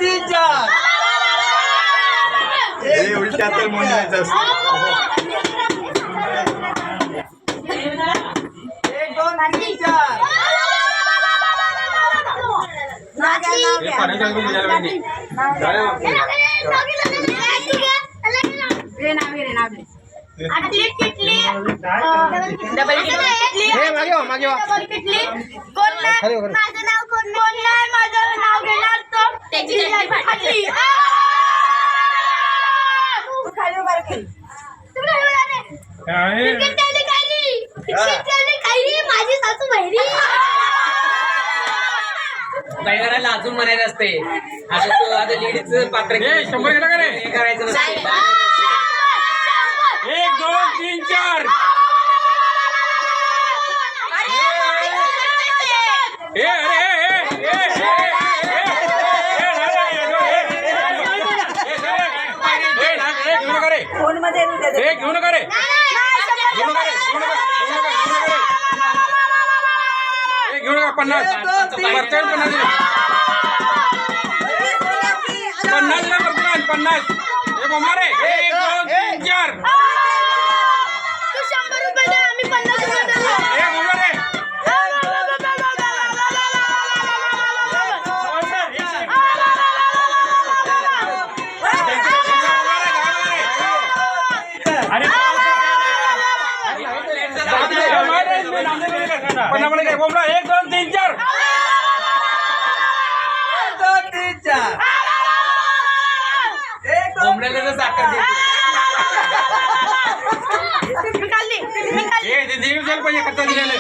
3 4 हे उलट्या तर म्हणण्याचं असतं. 1 2 3 4 माझी सासू बहिरी काही करायला अजून म्हणायचं असते असं तू आता लेडीचं पात्र 100 गेला का रे? हे करायचं नसते 1 2 3 4 घेऊ नका रे घेऊ नका 50 हे बोंबा रे 1 2 3 4 तू 100 रुपये दे आम्ही 50 रुपये देतो हे बोंबा रे अरे बोंबा 1 2 3 4 1 2 3 4 बोंबड्याला साखर मी खाल्ली हे देवी जाईल पाहिजे कच्चा दिलेलं